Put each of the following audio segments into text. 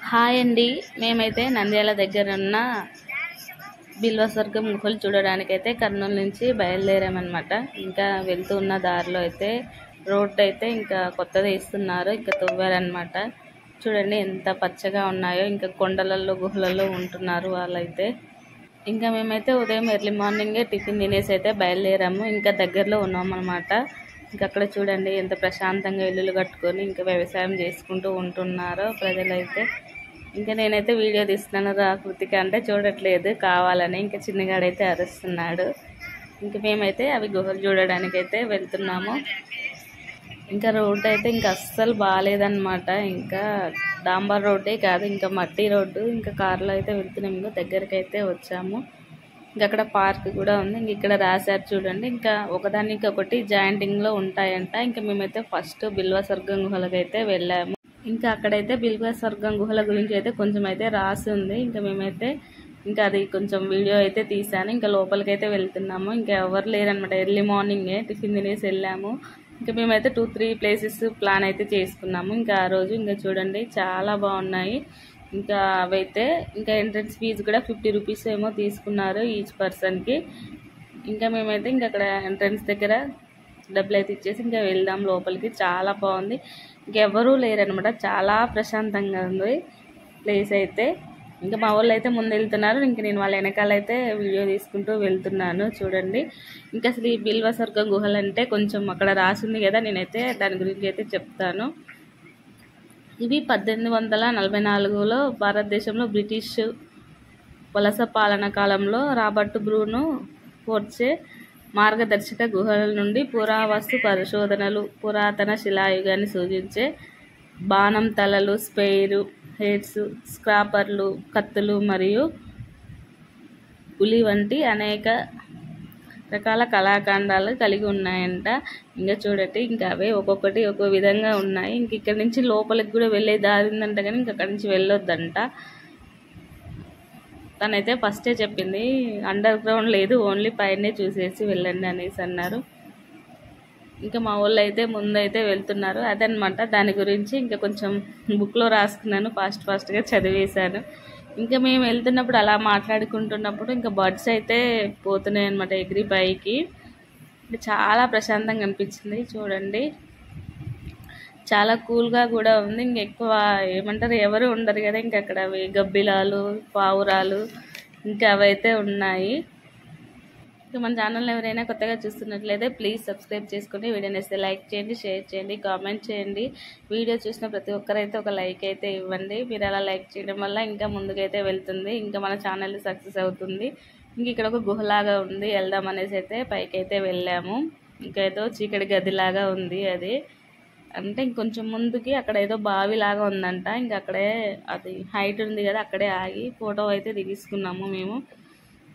Hi అండి. మేమైతే నంద్యాల దగ్గర ఉన్న బిల్వస్వర్గం గుహలు చూడడానికైతే కర్నూలు నుంచి బయలుదేరామన్నమాట. ఇంకా వెళ్తూ ఉన్న దారిలో అయితే రోడ్డు అయితే ఇంకా కొత్తది వేస్తున్నారు, ఇంకా తవ్వారనమాట. చూడండి ఎంత పచ్చగా ఉన్నాయో. ఇంకా కొండలలో గుహలలో ఉంటున్నారు వాళ్ళైతే. ఇంకా మేమైతే ఉదయం ఎర్లీ మార్నింగే టిఫిన్ తినేసి అయితే బయలుదేరాము. ఇంకా దగ్గరలో ఉన్నాం అనమాట. ఇంకా అక్కడ చూడండి ఎంత ప్రశాంతంగా ఇల్లులు కట్టుకొని ఇంకా వ్యవసాయం చేసుకుంటూ ఉంటున్నారో ప్రజలైతే. ఇంకా నేనైతే వీడియో తీస్తున్నాను, రా కృతిక అంటే చూడట్లేదు కావాలని. ఇంకా చిన్నగాడైతే అరుస్తున్నాడు. ఇంక మేమైతే అవి గుహలు చూడడానికి అయితే వెళ్తున్నాము. ఇంకా రోడ్డు అయితే ఇంకా అస్సలు బాగాలేదన్నమాట. ఇంకా డాంబర్ రోడ్డే కాదు, ఇంకా మట్టి రోడ్డు. ఇంకా కారులో అయితే వెళ్తున్నాము, దగ్గరికి అయితే వచ్చాము. ఇంకా అక్కడ పార్క్ కూడా ఉంది. ఇంక ఇక్కడ రాశారు చూడండి, ఇంకా ఒకదానికి ఒకటి జాయింటింగ్లో ఉంటాయంట. ఇంకా మేమైతే ఫస్ట్ బిల్వస్వర్గం గుహలకు అయితే వెళ్ళాము. ఇంకా అక్కడైతే బిల్వస్వర్గం గుహల గురించి అయితే కొంచెం అయితే రాసి ఉంది. ఇంకా మేమైతే ఇంకా అది కొంచెం వీడియో అయితే తీసాను. ఇంకా లోపలికి అయితే వెళ్తున్నాము. ఇంకా ఎవరు లేరనమాట. ఎర్లీ మార్నింగే టిఫిన్ తినేసి వెళ్ళాము. ఇంకా మేమైతే 2-3 ప్లేసెస్ ప్లాన్ అయితే చేసుకున్నాము. ఇంకా ఆ రోజు ఇంకా చూడండి చాలా బాగున్నాయి. ఇంకా అవైతే ఇంకా ఎంట్రన్స్ ఫీజు కూడా 50 రూపీస్ ఏమో తీసుకున్నారు ఈచ్ పర్సన్కి. ఇంకా మేమైతే ఇంకా అక్కడ ఎంట్రన్స్ దగ్గర డబ్బులు అయితే ఇచ్చేసి ఇంకా వెళ్దాం లోపలికి. చాలా బాగుంది. ఇంకెవరూ లేరనమాట. చాలా ప్రశాంతంగా ఉంది ప్లేస్ అయితే. ఇంకా మా వాళ్ళు అయితే ముందు వెళ్తున్నారు, ఇంక నేను వాళ్ళ వెనకాల అయితే వీడియో తీసుకుంటూ వెళ్తున్నాను. చూడండి ఇంకా అసలు ఈ బిల్వస్వర్గం గుహలు అంటే కొంచెం అక్కడ రాసింది కదా, నేనైతే దాని గురించి అయితే చెప్తాను. ఇవి 1844లో భారతదేశంలో బ్రిటిష్ వలస పాలన కాలంలో రాబర్ట్ బ్రూను ఫోర్చే మార్గదర్శక గుహల నుండి పురావస్తు పరిశోధనలు, పురాతన శిలాయుగాన్ని సూచించే బాణం తలలు, స్పెయిర్ హెడ్స్, స్క్రాపర్లు, కత్తులు మరియు ఉలి వంటి అనేక రకాల కళాఖండాలు కలిగి ఉన్నాయంట. ఇంకా చూడండి ఇంకా అవే ఒక్కొక్కటి ఒక్కో విధంగా ఉన్నాయి. ఇంక ఇక్కడ నుంచి లోపలికి కూడా వెళ్ళే దారి ఉందంట, కానీ ఇంక అక్కడి నుంచి వెళ్ళొద్దంట. తనైతే ఫస్టే చెప్పింది అండర్ గ్రౌండ్ లేదు, ఓన్లీ పైనే చూసేసి వెళ్ళండి అనేసి అన్నారు. ఇంకా మా వాళ్ళు అయితే ముందైతే వెళ్తున్నారు. అదనమాట దాని గురించి ఇంకా కొంచెం బుక్లో రాసుకున్నాను, ఫాస్ట్గా చదివేశాను. ఇంకా మేము వెళ్తున్నప్పుడు అలా మాట్లాడుకుంటున్నప్పుడు ఇంకా బర్డ్స్ అయితే పోతున్నాయి అనమాట ఎగిరి పైకి. చాలా ప్రశాంతంగా అనిపించింది. చూడండి చాలా కూల్గా కూడా ఉంది. ఇంక ఎక్కువ ఏమంటారు ఎవరు ఉండరు కదా, ఇంకా అక్కడ గబ్బిలాలు, పావురాలు ఇంకా అవైతే ఉన్నాయి. ఇంకా మన ఛానల్ ఎవరైనా కొత్తగా చూస్తున్నట్లయితే ప్లీజ్ సబ్స్క్రైబ్ చేసుకుని వీడియోని వేస్తే లైక్ చేయండి, షేర్ చేయండి, కామెంట్ చేయండి. వీడియో చూసిన ప్రతి ఒక్కరైతే ఒక లైక్ అయితే ఇవ్వండి. మీరు అలా లైక్ చేయడం వల్ల ఇంకా ముందుకైతే వెళ్తుంది, ఇంకా మన ఛానల్ సక్సెస్ అవుతుంది. ఇంక ఇక్కడ ఒక గుహలాగా ఉంది, వెళ్దాం అనేసి అయితే పైకి అయితే వెళ్ళాము. ఇంకా ఏదో చీకటి గదిలాగా ఉంది అది. అంటే ఇంకొంచెం ముందుకి అక్కడ ఏదో బావిలాగా ఉందంట. ఇంకా అక్కడే అది హైట్ ఉంది కదా, అక్కడే ఆగి ఫోటో అయితే దిగించుకున్నాము మేము.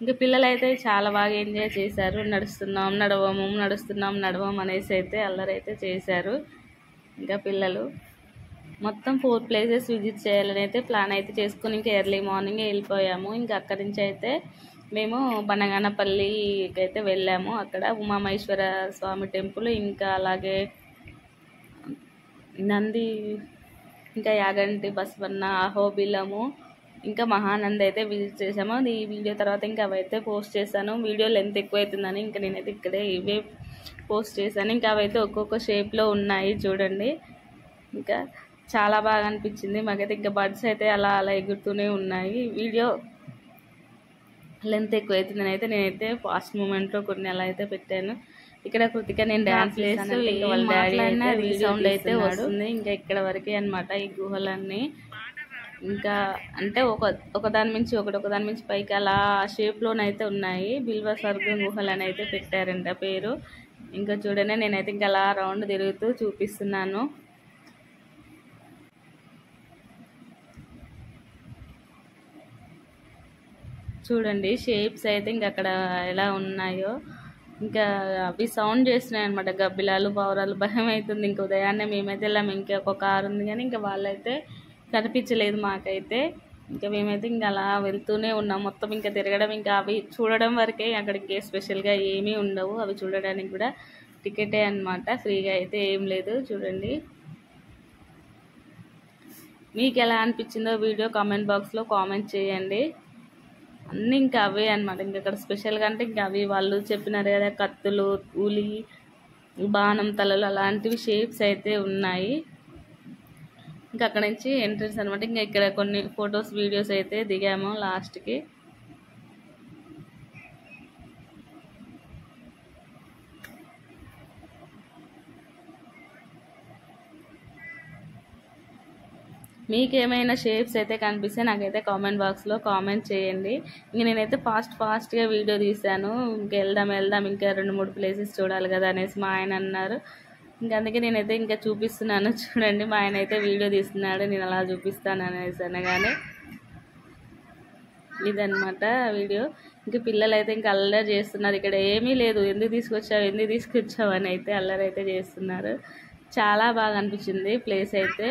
ఇంకా పిల్లలు అయితే చాలా బాగా ఎంజాయ్ చేశారు. నడుస్తున్నాం నడవము, నడుస్తున్నాం నడవం అనేసి అయితే అల్లరైతే చేశారు. ఇంకా పిల్లలు మొత్తం 4 ప్లేసెస్ విజిట్ చేయాలని అయితే ప్లాన్ అయితే చేసుకుని ఇంకా ఎర్లీ మార్నింగే వెళ్ళిపోయాము. ఇంకా అక్కడి నుంచి అయితే మేము బనగానపల్లికి అయితే వెళ్ళాము. అక్కడ ఉమామహేశ్వర స్వామి టెంపుల్, ఇంకా అలాగే నంది, ఇంకా యాగంటి బసవన్న, అహోబిలము, ఇంకా మహానంది అయితే విజిట్ చేసాము. ఈ వీడియో తర్వాత ఇంకా అవైతే పోస్ట్ చేశాను. వీడియో లెంత్ ఎక్కువ అవుతుందని ఇంకా నేనైతే ఇక్కడే ఇవే పోస్ట్ చేశాను. ఇంకా అవైతే ఒక్కొక్క షేప్లో ఉన్నాయి చూడండి. ఇంకా చాలా బాగా అనిపించింది మాకైతే. ఇంకా బర్డ్స్ అయితే అలా అలా ఎగురుతూనే ఉన్నాయి. వీడియో లెంత్ ఎక్కువ అవుతుందని అయితే నేనైతే ఫాస్ట్ మూమెంట్లో కొన్ని అలా అయితే పెట్టాను. ఇక్కడ కృతిక నేను డ్యాన్స్ చేస్తూ వాళ్ళ డాడీ అయితే సౌండ్ అయితే వస్తుంది. ఇంకా ఇక్కడ వరకే అనమాట ఈ గుహలన్నీ. ఇంకా అంటే ఒకదాని నుంచి ఒకదాని నుంచి పైకి అలా షేప్లోనైతే ఉన్నాయి. బిల్వస్వర్గం గుహలు అని అయితే పెట్టారంట పేరు. ఇంకా చూడండి నేనైతే ఇంకా అలా రౌండ్ తిరుగుతూ చూపిస్తున్నాను. చూడండి షేప్స్ అయితే ఇంకా అక్కడ ఎలా ఉన్నాయో. ఇంకా అవి సౌండ్ చేస్తున్నాయి అనమాట, గబ్బిలాలు, పావురాలు. భయం అవుతుంది. ఇంకా ఉదయాన్నే మేమైతే వెళ్ళాము. ఇంకా ఒక కారు ఉంది కానీ ఇంకా వాళ్ళైతే కనిపించలేదు మాకైతే. ఇంకా మేమైతే ఇంకా అలా వెళ్తూనే ఉన్నాం. మొత్తం ఇంకా తిరగడం, ఇంకా అవి చూడడం వరకే. అక్కడికి స్పెషల్గా ఏమీ ఉండవు, అవి చూడడానికి కూడా టికెటే అనమాట, ఫ్రీగా అయితే ఏం లేదు. చూడండి మీకు ఎలా అనిపించిందో వీడియో కామెంట్ బాక్స్లో కామెంట్ చేయండి. అన్నీ ఇంకా అవే అనమాట. ఇంకా అక్కడ స్పెషల్గా అంటే ఇంకా అవి వాళ్ళు చెప్పినారు కదా, కత్తులు, ఉలి, బాణం తలలు అలాంటివి షేప్స్ అయితే ఉన్నాయి. ఇంకా అక్కడ నుంచి ఎంట్రన్స్ అనమాట. ఇంకా ఇక్కడ కొన్ని ఫొటోస్ వీడియోస్ అయితే దిగాము లాస్ట్కి. మీకు ఏమైనా షేప్స్ అయితే కనిపిస్తే నాకైతే కామెంట్ బాక్స్లో కామెంట్ చేయండి. ఇంక నేనైతే ఫాస్ట్గా వీడియో తీశాను. ఇంక వెళ్దాం ఇంకా 2-3 ప్లేసెస్ చూడాలి కదా అనేసి మా ఆయన అన్నారు. ఇంక అందుకే నేనైతే ఇంకా చూపిస్తున్నాను. చూడండి, మా ఆయన అయితే వీడియో తీస్తున్నాడు, నేను అలా చూపిస్తాను అనేసి అనగానే ఇదనమాట వీడియో. ఇంక పిల్లలు అయితే ఇంకా అల్లరి చేస్తున్నారు. ఇక్కడ ఏమీ లేదు, ఎందుకు తీసుకొచ్చావు అని అయితే అల్లరి అయితే చేస్తున్నారు. చాలా బాగా అనిపించింది ప్లేస్ అయితే.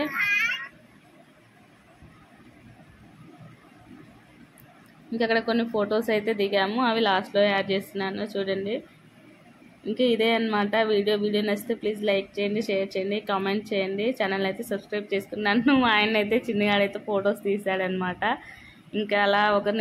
ఇంకా అక్కడ కొన్ని ఫొటోస్ అయితే దిగాము, అవి లాస్ట్లో యాడ్ చేస్తున్నాను చూడండి. ఇంకా ఇదే అనమాట వీడియో నచ్చితే ప్లీజ్ లైక్ చేయండి, షేర్ చేయండి, కామెంట్ చేయండి. ఛానల్ అయితే సబ్స్క్రైబ్ చేసుకున్నాను. ఆయన అయితే చిన్నగాడైతే ఫొటోస్ తీసాడనమాట. ఇంకా అలా ఒకరు